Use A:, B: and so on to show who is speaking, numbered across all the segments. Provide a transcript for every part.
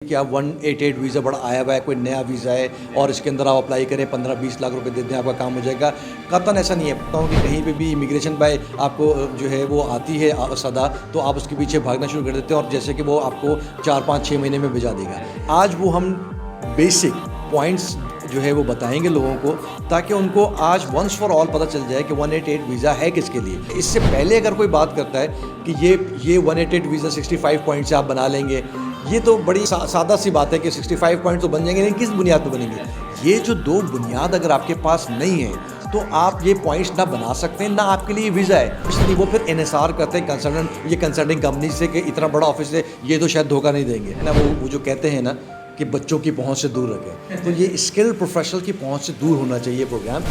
A: कि आप 188 वीज़ा बड़ा आया हुआ है, कोई नया वीज़ा है और इसके अंदर आप अप्लाई करें 15-20 लाख रुपए दे दें आपका काम हो जाएगा। कतन ऐसा नहीं है। बताता हूँ कि कहीं पे भी इमिग्रेशन बाय आपको जो है वो आती है सदा, तो आप उसके पीछे भागना शुरू कर देते हैं और जैसे कि वो आपको 4-5-6 महीने में भिजा देगा। आज वो हम बेसिक पॉइंट्स जो है वो बताएंगे लोगों को, ताकि उनको आज वंस फॉर ऑल पता चल जाए कि 188 वीज़ा है किसके लिए। इससे पहले अगर कोई बात करता है कि ये 188 वीज़ा 65 पॉइंट से आप बना लेंगे, ये तो बड़ी सादा सी बात है कि 65 पॉइंट तो बन जाएंगे, लेकिन किस बुनियाद पर बनेंगे? ये जो दो बुनियाद अगर आपके पास नहीं है तो आप ये पॉइंट्स ना बना सकते हैं, ना आपके लिए वीज़ा है। इसलिए वो फिर इन्हिसार करते हैं कंसल्टेंट, ये कंसल्टिंग कंपनी से कि इतना बड़ा ऑफिस है, ये तो शायद धोखा नहीं देंगे, है ना। वो जो कहते हैं ना कि बच्चों की पहुंच से दूर रखें, तो ये स्किल्ड प्रोफेशनल की पहुंच से दूर होना चाहिए programme.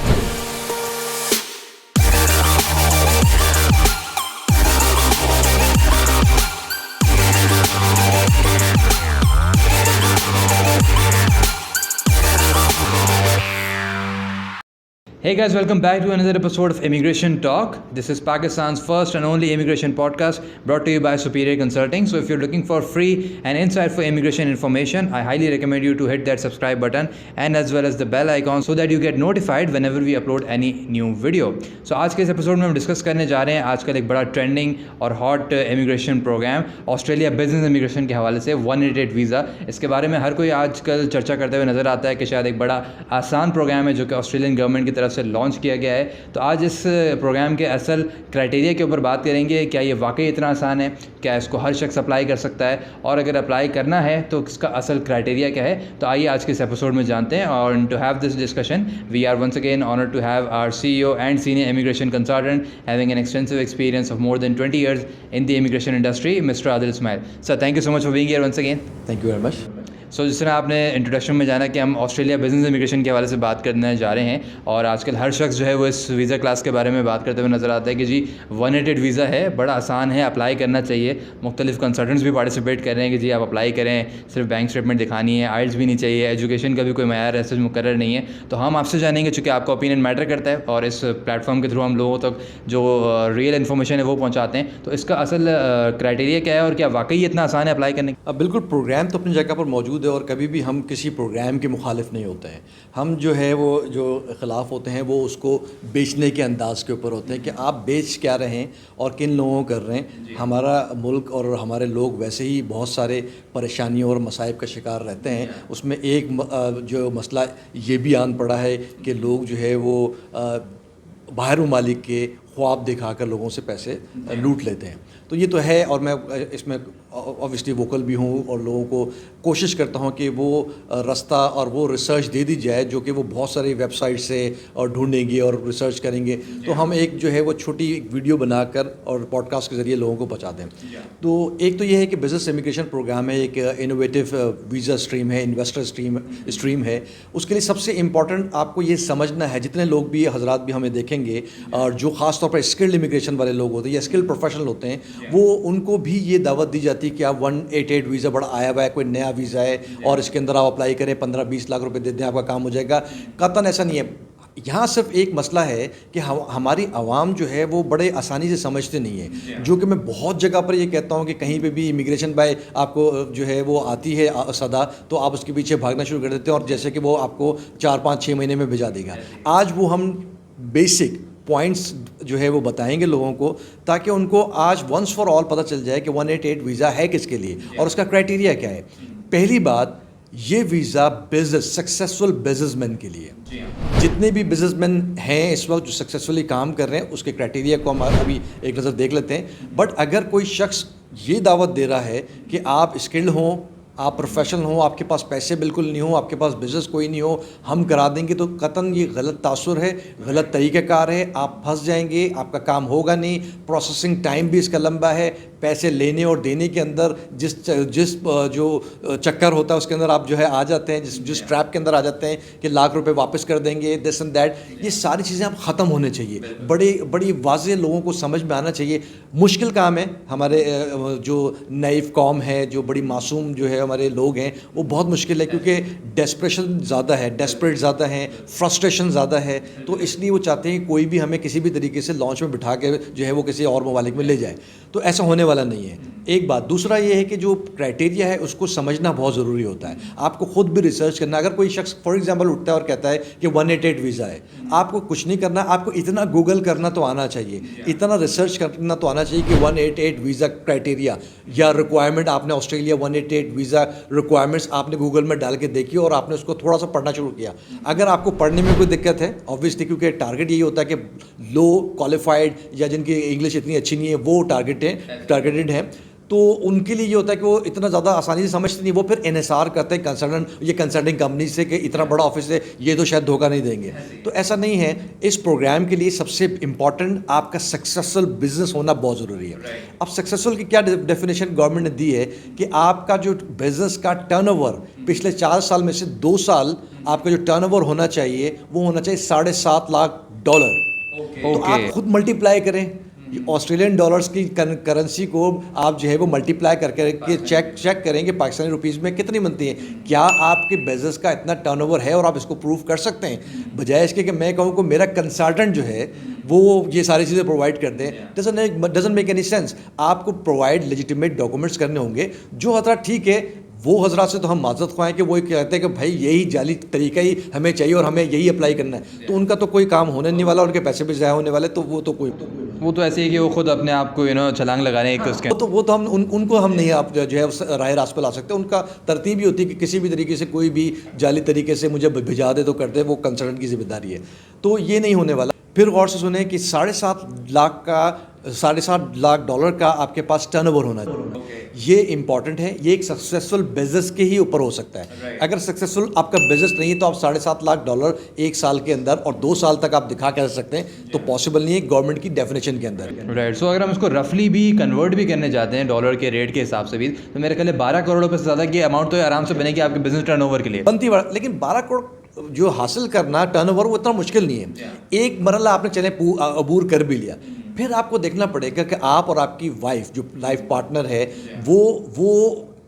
B: Hey guys, welcome back to another episode of Immigration Talk. This is Pakistan's first and only immigration podcast brought to you by Superior Consulting. So if you're looking for free and insightful immigration information, I highly recommend you to hit that subscribe button and as well as the bell icon so that you get notified whenever we upload any new video. So आज के इस episode में हम discuss करने जा रहे हैं आजकल एक बड़ा ट्रेंडिंग और hot immigration program Australia business immigration के हवाले से 188 वीज़ा। इसके बारे में हर कोई आजकल चर्चा करते हुए नज़र आता है कि शायद एक बड़ा आसान प्रोग्राम है जो कि ऑस्ट्रेलियन गवर्नमेंट की तरफ से लॉन्च किया गया है। तो आज इस प्रोग्राम के असल क्राइटेरिया के ऊपर बात करेंगे। क्या ये वाकई इतना आसान है? क्या इसको हर शख्स अप्लाई कर सकता है? और अगर अप्लाई करना है तो इसका असल क्राइटेरिया क्या है? तो आइए आज के इस एपिसोड में जानते हैं। और to have this discussion we are once again honoured to have our CEO and senior immigration consultant having an extensive experience of more than 20 years in the immigration industry, Mr. Adil Ismail. Sir, thank you so much for being here once again.
A: Thank you very much.
B: So जिस तरह आपने introduction में जाना कि हम Australia business immigration के हवाले से बात करने जा रहे हैं, और आजकल हर शख्स जो है वो इस वीज़ा क्लास के बारे में बात करते हुए नज़र आता है कि जी 188 वीज़ा है, बड़ा आसान है, अप्लाई करना चाहिए। मुख्तलिफ कंसल्टेंट्स भी पार्टिसिपेट कर रहे हैं कि जी आप अप्लाई करें, सिर्फ बैंक स्टेटमेंट दिखानी है, आइल्स भी नहीं चाहिए, एजुकेशन का भी कोई मैयार ऐसे मुकर्रर नहीं है। तो हम आपसे जानेंगे, चूँकि आपका ओपिनियन मैटर करता है और इस प्लेटफॉर्म के थ्रू हम लोगों तक जो रियल इन्फॉर्मेशन है वो पहुँचाते हैं, तो इसका असल क्राइटेरिया क्या है और क्या वाकई इतना आसान है अप्लाई करने?
A: अब बिल्कुल प्रोग्राम तो अपनी जगह पर मौजूद है और कभी भी हम किसी प्रोग्राम के मुखालिफ नहीं होते हैं। हम जो है वो जो ख़िलाफ़ होते हैं वो उसको बेचने के अंदाज़ के ऊपर होते हैं कि आप बेच क्या रहे हैं और किन लोगों को कर रहे हैं। हमारा मुल्क और हमारे लोग वैसे ही बहुत सारे परेशानियों और मसाइब का शिकार रहते हैं। उसमें एक जो मसला ये भी आन पड़ा है कि लोग जो है वो बाहर ममालिक के ख्वाब दिखाकर लोगों से पैसे लूट लेते हैं। तो ये तो है, और मैं इसमें ऑब्वियसली वोकल भी हूँ और लोगों को कोशिश करता हूँ कि वो रास्ता और वो रिसर्च दे दी जाए जो कि वो बहुत सारी वेबसाइट से और ढूंढेंगे और रिसर्च करेंगे। तो हम एक जो है वो छोटी वीडियो बनाकर और पॉडकास्ट के ज़रिए लोगों को पहुँचा दें। तो एक तो ये है कि बिज़नेस इमिग्रेशन प्रोग्राम है, एक इनोवेटिव वीज़ा स्ट्रीम है, इन्वेस्टर स्ट्रीम है। उसके लिए सबसे इम्पॉर्टेंट आपको ये समझना है, जितने लोग भी हजरात भी हमें देखेंगे और जो ख़ास तौर पर स्किल्ड इमिग्रेशन वाले लोग होते हैं या स्किल्ड प्रोफेशनल होते हैं, वो उनको भी ये दावत दी जाती है कि आप 188 वीज़ा बड़ा आया हुआ है, कोई नया वीज़ा है और इसके अंदर आप अप्लाई करें 15-20 लाख रुपए दे दें आपका काम हो जाएगा। कतन ऐसा नहीं है। यहाँ सिर्फ एक मसला है कि हमारी आवाम जो है वो बड़े आसानी से समझते नहीं है, जो कि मैं बहुत जगह पर ये कहता हूँ कि कहीं पे भी इमिग्रेशन बाय आपको जो है वो आती है सदा, तो आप उसके पीछे भागना शुरू कर देते हैं और जैसे कि वो आपको 4-5-6 महीने में भिजा देगा। आज वो हम बेसिक पॉइंट्स जो है वो बताएंगे लोगों को, ताकि उनको आज वंस फॉर ऑल पता चल जाए कि 188 वीज़ा है किसके लिए और उसका क्राइटेरिया क्या है। पहली बात, ये वीज़ा बिजनेस सक्सेसफुल बिजनेसमैन के लिए। जितने भी बिजनेसमैन हैं इस वक्त जो सक्सेसफुली काम कर रहे हैं, उसके क्राइटेरिया को हम अभी एक नज़र देख लेते हैं। बट अगर कोई शख्स ये दावत दे रहा है कि आप स्किल्ड हों, आप प्रोफेशनल हो, आपके पास पैसे बिल्कुल नहीं हो, आपके पास बिज़नेस कोई नहीं हो, हम करा देंगे, तो कतन ये गलत तासुर है, गलत तरीक़ाकार है। आप फंस जाएंगे, आपका काम होगा नहीं, प्रोसेसिंग टाइम भी इसका लंबा है, पैसे लेने और देने के अंदर जिस जो चक्कर होता है उसके अंदर आप जो है आ जाते हैं, जिस ट्रैप के अंदर आ जाते हैं कि लाख रुपए वापस कर देंगे, दिस एंड दैट। ये सारी चीज़ें अब ख़त्म होने चाहिए, बड़ी वाज़ेह लोगों को समझ में आना चाहिए। मुश्किल काम है, हमारे जो नईफ कौम है, जो बड़ी मासूम जो है हमारे लोग हैं, वो बहुत मुश्किल है क्योंकि डेस्परेशन ज़्यादा है, डेस्परेट ज़्यादा हैं, फ्रस्ट्रेशन ज़्यादा है। तो इसलिए वो चाहते हैं कि कोई भी हमें किसी भी तरीके से लॉन्च में बिठा के जो है वो किसी और ममालिक में ले जाए। तो ऐसा होने वाला नहीं है। एक बात, दूसरा ये है कि जो क्राइटेरिया है उसको समझना बहुत ज़रूरी होता है। आपको खुद भी रिसर्च करना। अगर कोई शख्स फॉर एग्जांपल उठता है और कहता है कि 188 वीज़ा है, आपको कुछ नहीं करना, आपको इतना गूगल करना तो आना चाहिए, इतना रिसर्च करना तो आना चाहिए कि 188 वीज़ा क्राइटेरिया या रिक्वायरमेंट, आपने ऑस्ट्रेलिया 188 वीज़ा रिक्वायरमेंट्स आपने गूगल में डाल के देखी और आपने उसको थोड़ा सा पढ़ना शुरू किया। अगर आपको पढ़ने में कोई दिक्कत है, ऑब्वियसली क्योंकि टारगेट यही होता है कि लो क्वालिफाइड या जिनकी इंग्लिश इतनी अच्छी नहीं है वो टारगेटेड हैं, तो उनके लिए ये होता है कि वो इतना ज़्यादा आसानी से समझते नहीं, वो फिर एनएसआर करते हैं कंसल्टिंग कंपनी से कि इतना बड़ा ऑफिस है, ये तो शायद धोखा नहीं देंगे। तो ऐसा नहीं है। इस प्रोग्राम के लिए सबसे इम्पॉर्टेंट आपका सक्सेसफुल बिजनेस होना बहुत ज़रूरी है। अब सक्सेसफुल की क्या डेफिनेशन गवर्नमेंट ने दी है कि आपका जो बिजनेस का टर्नओवर पिछले 4 साल में से 2 साल आपका जो टर्नओवर होना चाहिए वो होना चाहिए $7.5 लाख। तो आप खुद मल्टीप्लाई करें ऑस्ट्रेलियन डॉलर्स की करेंसी को, आप जो है वो मल्टीप्लाई करके चेक करेंगे पाकिस्तानी रुपीज़ में कितनी बनती है। क्या आपके बिजनेस का इतना टर्नओवर है और आप इसको प्रूव कर सकते हैं, बजाय इसके कि मैं कहूँ कि मेरा कंसल्टेंट जो है वो ये सारी चीज़ें प्रोवाइड कर दें। Doesn't make any sense. आपको प्रोवाइड लेजिटिमेट डॉक्यूमेंट्स करने होंगे। जो हजरात ठीक है वो हजरात से तो हम माजरत ख्वाह हैं कि वो कहते हैं कि भाई यही जाली तरीका ही हमें चाहिए और हमें यही अप्लाई करना है, तो उनका तो कोई काम होने नहीं वाला, उनके पैसे भी ज़ाया होने वाले। तो वो तो
B: ऐसे ही कि वो खुद अपने आप को छलांग लगा रहे हैं एक उसके।
A: वो तो हम उनको हम नहीं आप जो है राय रास्त पे ला सकते। उनका तरतीब ही होती है कि किसी भी तरीके से कोई भी जाली तरीके से मुझे भिजा दे तो कर दे, वो कंसल्टेंट की जिम्मेदारी है। तो ये नहीं होने वाला। फिर गौर से सुने कि $7.5 लाख का आपके पास टर्नओवर होना चाहिए। ये इंपॉर्टेंट है। ये एक सक्सेसफुल बिजनेस के ही ऊपर हो सकता है। अगर सक्सेसफुल आपका बिजनेस नहीं है तो आप $7.5 लाख एक साल के अंदर और 2 साल तक आप दिखा कर सकते हैं, तो पॉसिबल नहीं है गवर्नमेंट की डेफिनेशन के अंदर।
B: राइट। सो अगर हम इसको रफली भी कन्वर्ट भी करने जाते हैं डॉलर के रेट के हिसाब से भी, तो मेरे ख्याल 12 करोड़ रुपये से ज़्यादा की अमाउंट तो आराम से बनेगी आपके बिजनेस टर्नओवर के लिए
A: बनती। लेकिन 12 करोड़ जो हासिल करना टर्नओवर वो इतना मुश्किल नहीं है। एक मरला आपने चले अबूर कर भी लिया, फिर आपको देखना पड़ेगा कि आप और आपकी वाइफ जो लाइफ पार्टनर है वो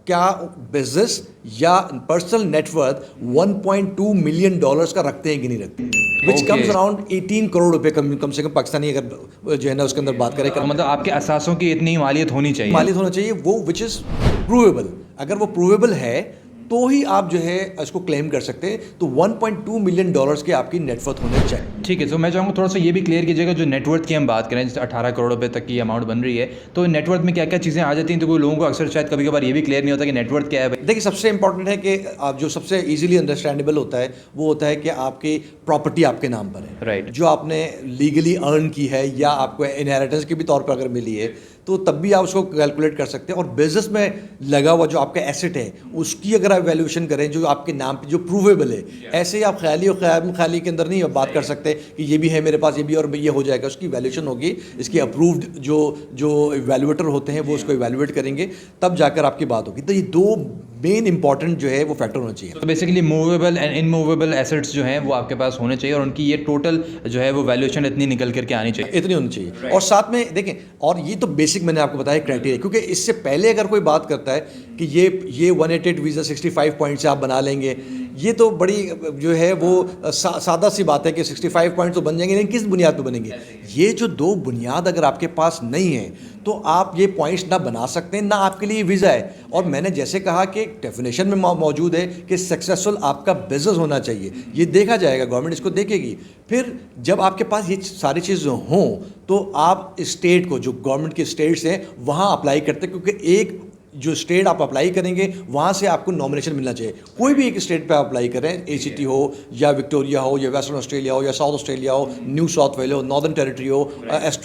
A: क्या बिजनेस या पर्सनल नेटवर्थ $1.2 मिलियन का रखते हैं कि नहीं रखते, विच कम्स अराउंड 18 करोड़ रुपए कम से कम पाकिस्तानी अगर जो है ना उसके अंदर बात करें।
B: मतलब आपके असासों की इतनी मालियत होनी चाहिए
A: वो विच इज़ प्रूवेबल। अगर वो प्रूवेबल है तो ही आप जो है इसको क्लेम कर सकते हैं। तो $1.2 मिलियन के आपकी नेटवर्थ होने चाहिए।
B: ठीक है। तो मैं चाहूँगा थोड़ा सा ये भी क्लियर कीजिएगा, जो नेटवर्थ की हम बात करें जैसे 18 करोड़ रुपए तक की अमाउंट बन रही है, तो नेटवर्थ में क्या क्या चीज़ें आ जाती हैं, तो कोई लोगों को अक्सर शायद कभी कभार ये भी क्लियर नहीं होता कि नेटवर्थ क्या है।
A: देखिए, सबसे इंपॉर्टेंट है कि आप जो सबसे इजीली अंडरस्टैंडेबल होता है वो होता है कि आपकी प्रॉपर्टी आपके नाम पर है,
B: राइट,
A: जो आपने लीगली अर्न की है या आपको इनहेरिटेंस के भी तौर पर अगर मिली है तो तब भी आप उसको कैलकुलेट कर सकते हैं। और बिजनेस में लगा हुआ जो आपका एसेट है उसकी अगर आप वैल्यूएशन करें जो आपके नाम पे जो प्रूवेबल है, ऐसे ही आप ख्याली के अंदर नहीं बात कर सकते कि ये भी है मेरे पास, ये भी और ये हो जाएगा। उसकी वैल्यूएशन होगी, इसकी अप्रूव्ड जो इवैल्यूएटर होते हैं वो उसको इवैल्यूएट करेंगे, तब जाकर आपकी बात होगी। तो ये 2 मेन इंपॉर्टेंट जो है वो फैक्टर होना चाहिए।
B: तो basically movable and immovable assets जो हैं वो आपके पास होने चाहिए और उनकी ये टोटल जो है वो वैल्यूएशन इतनी निकल करके आनी चाहिए,
A: इतनी होनी चाहिए। और साथ में देखें, और ये तो बेसिक मैंने आपको बताया क्राइटेरिया, क्योंकि इससे पहले अगर कोई बात करता है कि ये 188 वीज़ा 65 पॉइंट से आप बना लेंगे, ये तो बड़ी जो है वो सादा सी बात है कि 65 पॉइंट तो बन जाएंगे, लेकिन किस बुनियाद पे बनेंगे? ये जो 2 बुनियाद अगर आपके पास नहीं है तो आप ये पॉइंट्स ना बना सकते हैं, ना आपके लिए वीज़ा है। और मैंने जैसे कहा कि डेफिनेशन में मौजूद है कि सक्सेसफुल आपका बिजनेस होना चाहिए, ये देखा जाएगा, गवर्नमेंट इसको देखेगी। फिर जब आपके पास ये सारी चीज़ें हों तो आप स्टेट को, जो गवर्नमेंट के स्टेट्स हैं वहाँ अप्लाई करते हैं, क्योंकि एक जो स्टेट आप अप्लाई करेंगे वहाँ से आपको नॉमिनेशन मिलना चाहिए। कोई भी एक स्टेट पे अप्लाई करें, ACT हो या विक्टोरिया हो या वेस्टर्न ऑस्ट्रेलिया हो या साउथ ऑस्ट्रेलिया हो, न्यू साउथ वेल्स हो, नॉर्दर्न टेरिटरी हो,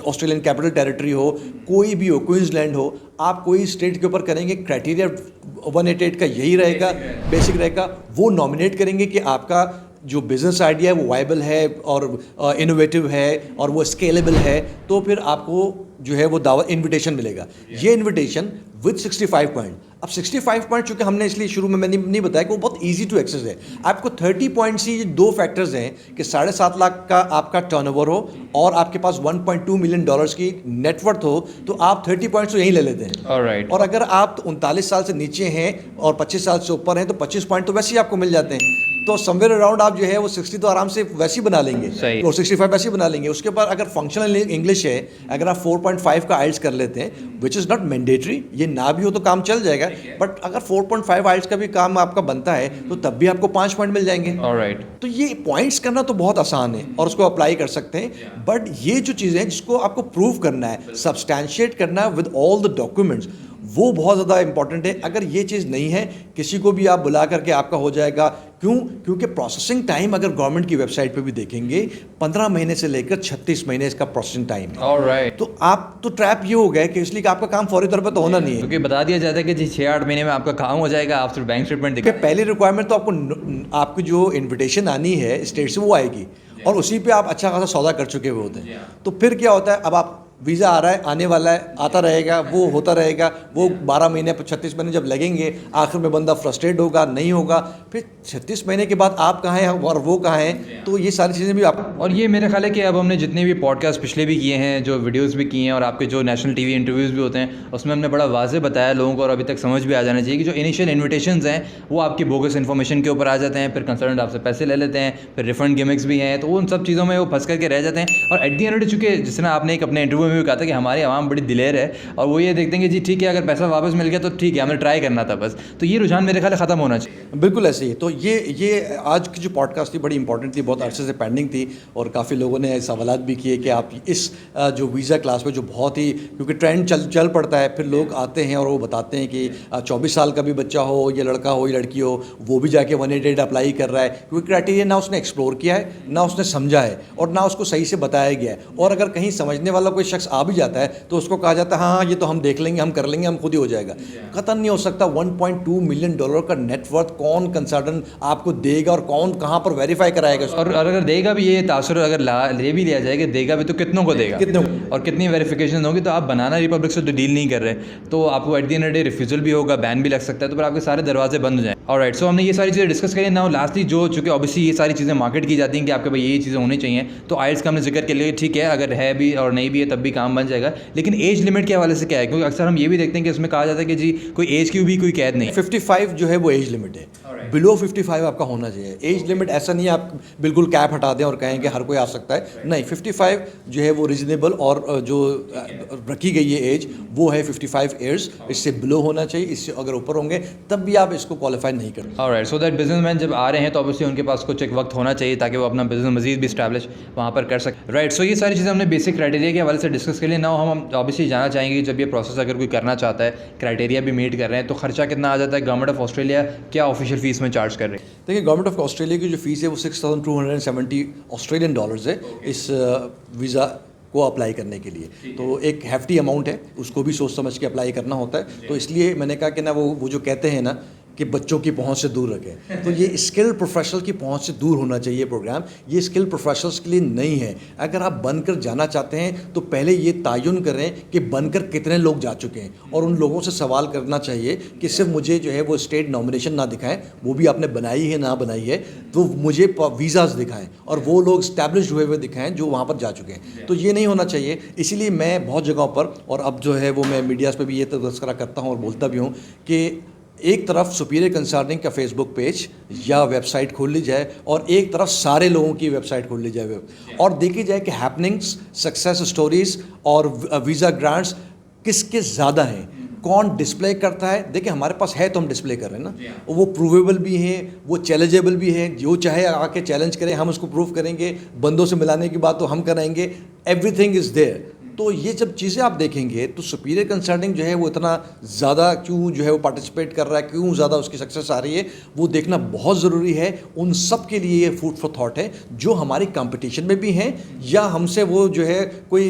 A: ऑस्ट्रेलियन कैपिटल टेरिटरी हो, कोई भी हो, क्वींसलैंड हो, आप कोई स्टेट के ऊपर करेंगे, क्राइटेरिया 188 का यही रहेगा, बेसिक रहेगा। वो नॉमिनेट करेंगे कि आपका जो बिज़नेस आइडिया है वो वायबल है और इनोवेटिव है और वो स्केलेबल है, तो फिर आपको जो है वो दावत इनविटेशन मिलेगा। ये इनविटेशन विद 65 पॉइंट। अब 65 पॉइंट चूँकि हमने इसलिए शुरू में मैंने नहीं बताया कि वो बहुत इजी टू एक्सेस है। आपको 30 पॉइंट से ये 2 फैक्टर्स हैं कि 7.5 लाख का आपका टर्नओवर हो और आपके पास $1.2 मिलियन की नेटवर्थ हो, तो आप 30 पॉइंट्स तो यहीं ले लेते हैं।
B: Alright.
A: और अगर आप 39 साल से नीचे हैं और 25 साल से ऊपर हैं तो 25 पॉइंट तो वैसे ही आपको मिल जाते हैं। तो समवेयर अराउंड आप जो है वो 60 तो आराम से वैसे ही बना लेंगे
B: सही।
A: और 65 वैसे ही बना लेंगे। उसके बाद अगर फंक्शनल इंग्लिश है, अगर आप 4.5 का आइल्स कर लेते हैं, विच इज़ नॉट मैंडेटरी, ये ना भी हो तो काम चल जाएगा, बट अगर 4.5 आइल्स का भी काम आपका बनता है तो तब भी आपको 5 पॉइंट मिल जाएंगे।
B: ऑलराइट।
A: तो ये पॉइंट्स करना तो बहुत आसान है और उसको अप्लाई कर सकते हैं, बट ये जो चीज़ें हैं जिसको आपको प्रूव करना है, सब्सटैंशिएट करना है विद ऑल द डॉक्यूमेंट्स, वो बहुत ज़्यादा इंपॉर्टेंट है। अगर ये चीज़ नहीं है, किसी को भी आप बुला करके आपका हो जाएगा। क्यों? क्योंकि प्रोसेसिंग टाइम अगर गवर्नमेंट की वेबसाइट पे भी देखेंगे 15 महीने से लेकर 36 महीने इसका प्रोसेसिंग टाइम है।
B: ऑलराइट।
A: तो आप तो ट्रैप ये हो गए कि इसलिए कि आपका काम फौरी तौर पर तो होना नहीं है,
B: क्योंकि बता दिया जाता है कि जी 6-8 महीने में आपका काम हो जाएगा, आप सिर्फ बैंक स्टेटमेंट दिखा।
A: क्योंकि पहली रिक्वायरमेंट तो आपकी जो इन्विटेशन आनी है स्टेट से वो आएगी और उसी पे आप अच्छा खासा सौदा कर चुके हुए होते हैं। तो फिर क्या होता है, अब आप वीज़ा आ रहा है, आने वाला है, आता रहेगा, वो होता रहेगा, वो 12 महीने 36 महीने जब लगेंगे, आखिर में बंदा फ्रस्ट्रेट होगा, नहीं होगा, फिर 36 महीने के बाद आप कहाँ हैं और वो कहाँ हैं। तो ये सारी चीज़ें भी आप,
B: और ये मेरा ख्याल है कि अब हमने जितने भी पॉडकास्ट पिछले भी किए हैं, जो वीडियोस भी किए हैं और आपके जो नेशनल टीवी इंटरव्यूज़ भी होते हैं, उसमें हमने बड़ा वाज़े बताया लोगों को, और अभी तक समझ भी आ जाना चाहिए कि जो इनिशियल इन्विटेशंस हैं वो आपकी बोगस इन्फॉर्मेशन के ऊपर आ जाते हैं, फिर कंसर्न आपसे पैसे ले लेते हैं, फिर रिफंड गिमिक्स भी हैं, तो उन सब चीज़ों में वो फंस करके रह जाते हैं। और एट दी एंड चूँकि जिस तरह आपने एक अपने इंटरव्यू में भी कहा था कि हमारी आवाम बड़ी दिलेर है और वो ये देखते हैं कि जी ठीक है, अगर पैसा वापस मिल गया तो ठीक है, हमें ट्राई करना था बस। तो ये रुझान मेरे ख्याल है ख़त्म होना चाहिए।
A: बिल्कुल ऐसे ही। तो ये आज की जो पॉडकास्ट थी बड़ी इंपॉर्टेंट थी, बहुत अरसे से पेंडिंग थी और काफ़ी लोगों ने सवालात भी किए कि आप इस जो वीज़ा क्लास में जो बहुत ही, क्योंकि ट्रेंड चल पड़ता है, फिर लोग आते हैं और वो बताते हैं कि 24 साल का भी बच्चा हो, या लड़का हो या लड़की हो, वो भी जाके 188 अप्लाई कर रहा है, क्योंकि क्राइटेरिया ना उसने एक्सप्लोर किया है, ना उसने समझा है और ना उसको सही से बताया गया है। और अगर कहीं समझने वाला कोई शख्स आ भी जाता है तो उसको कहा जाता है हाँ ये तो हम देख लेंगे, हम कर लेंगे, हम खुद ही हो जाएगा। कतई नहीं हो सकता। $1.2 मिलियन का नेटवर्थ कौन कंसल्टेंट आपको देगा और कौन कहाँ पर वेरीफाई कराएगा?
B: और अगर देगा भी, ये तासुर अगर ले भी लिया जाए कि देगा भी तो कितनों को देगा,
A: कितनों
B: और कितनी वेरिफिकेशन होगी। तो आप बनाना रिपब्लिक से तो डील नहीं कर रहे, तो आपको at the end day refusal भी होगा, बैन भी लग सकता है, तो फिर आपके सारे दरवाजे बंद हो जाए। ऑलराइट, सो हमने ये सारी चीज़ें डिस्कस करी। नाउ लास्टली जो चूँकि ऑब्वियसली ये सारी चीज़ें मार्केट की जाती हैं कि आपके भाई ये चीज़ें होनी चाहिए, तो आइल्स का हमने जिक्र के लिए ठीक है, अगर है भी और नहीं भी है तब भी काम बन जाएगा। लेकिन एज लिमिट के हवाले से क्या है? क्योंकि अक्सर हम ये भी देखते हैं कि इसमें कहा जाता है कि जी कोई एज की भी कोई कैद नहीं।
A: 55 जो है वो एज लिमिट है, बिलो 55 आपका होना चाहिए। एज लिमिट ऐसा नहीं है आप बिल्कुल कैप हटा दें और कहें कि हर कोई आ सकता है, नहीं। 55 जो है वो रीजनेबल और जो रखी गई है एज वो है 55 ईयर्स। इससे बिलो होना चाहिए, इससे अगर ऊपर होंगे तब भी आप इसको क्वालिफाई नहीं करते।
B: ऑलराइट, सो दैट बिजनेसमैन जब आ रहे हैं तो ऑब्वियसली उनके पास कुछ एक वक्त होना चाहिए ताकि वो अपना बिजनेस मजीद भी स्टैब्लिश वहाँ पर कर सकें। राइट, सो ये सारी चीज़ें हमने बेसिक क्राइटेरिया के हवाले से डिस्कस के लिए। नाउ हम ऑब्वियसली जानना चाहेंगे कि जब ये प्रोसेस अगर कोई करना चाहता है, क्राइटेरिया भी मीट कर रहे हैं, तो खर्चा कितना आ जाता है? गवर्नमेंट ऑफ ऑस्ट्रेलिया क्या ऑफिशियल फीस में चार्ज कर रही है?
A: देखिए, गवर्नमेंट ऑफ ऑस्ट्रेलिया की जो फीस है वो $6,270 ऑस्ट्रेलियन डॉलर्स है इस वीज़ा को अप्लाई करने के लिए। तो एक हैफ्टी अमाउंट है, उसको भी सोच समझ के अप्लाई करना होता है। तो इसलिए मैंने कहा कि ना वो जो कहते हैं ना कि बच्चों की पहुंच से दूर रखें, तो ये स्किल प्रोफेशनल की पहुंच से दूर होना चाहिए प्रोग्राम। ये स्किल प्रोफेशनल्स के लिए नहीं है। अगर आप बनकर जाना चाहते हैं तो पहले ये तयन करें कि बनकर कितने लोग जा चुके हैं, और उन लोगों से सवाल करना चाहिए कि सिर्फ मुझे जो है वो स्टेट नॉमिनेशन ना दिखाएं, वो भी आपने बनाई है ना बनाई है, तो मुझे वीज़ाज़ दिखाएं और वो लोग स्टैब्लिश हुए हुए दिखाएं जो वहाँ पर जा चुके हैं। तो ये नहीं होना चाहिए। इसीलिए मैं बहुत जगहों पर, और अब जो है वो मैं मीडियाज़ पर भी ये तज़किरा करता हूँ और बोलता भी हूँ कि एक तरफ सुपीरियर कंसल्टिंग का फेसबुक पेज या वेबसाइट खोल ली जाए और एक तरफ सारे लोगों की वेबसाइट खोल ली जाए और देखी जाए कि हैपनिंग्स, सक्सेस स्टोरीज़ और वीज़ा ग्रांट्स किसके ज़्यादा हैं, कौन डिस्प्ले करता है। देखिए, हमारे पास है तो हम डिस्प्ले कर रहे हैं ना, वो प्रूवेबल भी है, वो चैलेंजेबल भी है। जो चाहे आके चैलेंज करें, हम उसको प्रूव करेंगे। बंदों से मिलाने की बात तो हम कराएंगे, एवरीथिंग इज़ देयर। तो ये जब चीज़ें आप देखेंगे तो सुपीरियर कंसल्टिंग जो है वो इतना ज़्यादा क्यों जो है वो पार्टिसिपेट कर रहा है, क्यों ज़्यादा उसकी सक्सेस आ रही है, वो देखना बहुत ज़रूरी है। उन सब के लिए ये फूड फॉर थॉट है जो हमारी कंपटीशन में भी हैं या हमसे वो जो है कोई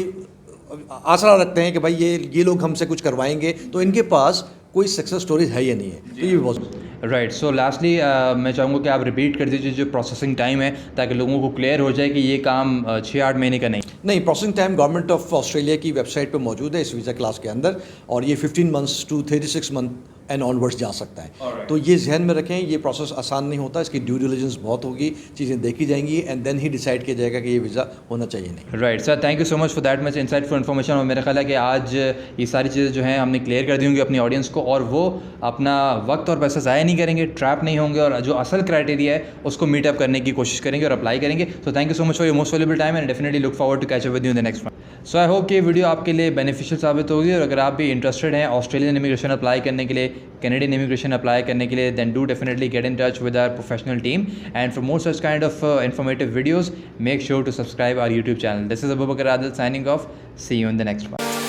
A: आसरा रखते हैं कि भाई ये लोग हमसे कुछ करवाएंगे, तो इनके पास कोई सक्सेस स्टोरीज है या नहीं है। तो ये भी बहुत
B: राइट। सो लास्टली मैं चाहूँगा कि आप रिपीट कर दीजिए जो प्रोसेसिंग टाइम है, ताकि लोगों को क्लियर हो जाए कि ये काम 6-8 महीने का नहीं।
A: Processing time government of Australia की वेबसाइट पर मौजूद है इस वीज़ा क्लास के अंदर, और ये 15 months to 36 month and onwards जा सकता है।
B: Alright.
A: तो ये जहन में रखें, ये प्रोसेस आसान नहीं होता, इसकी ड्यू डिलिजेंस बहुत होगी, चीज़ें देखी जाएंगी एंड देन ही डिसाइड किया जाएगा कि ये वीज़ा होना चाहिए नहीं।
B: Right sir, thank you so much for that much insightful information. और मेरा ख्याल है कि आज ये सारी चीज़ें जो हैं हमने क्लियर कर दी होंगी अपनी ऑडियंस को, और वो अपना वक्त और पैसा ज़ाया नहीं करेंगे, ट्रैप नहीं होंगे, और जो असल क्राइटेरिया है उसको मीट अप करने की कोशिश करेंगे और अप्लाई करेंगे। So thank you so much for your most valuable time and definitely look forward to catch up with you in the next one. So I hope कि ये वीडियो आपके लिए बेनिफिशियल साबित होगी, और अगर आप भी इंटरेस्टेड हैं ऑस्ट्रेलियन इमिग्रेशन अप्लाई करने के लिए, कैनेडियन इमिग्रेशन अप्लाई करने के लिए, then do definitely get in touch with our professional team, and for more such kind of informative videos, make sure to subscribe our YouTube channel. This is Abubakar Adil signing off. See you in the next one.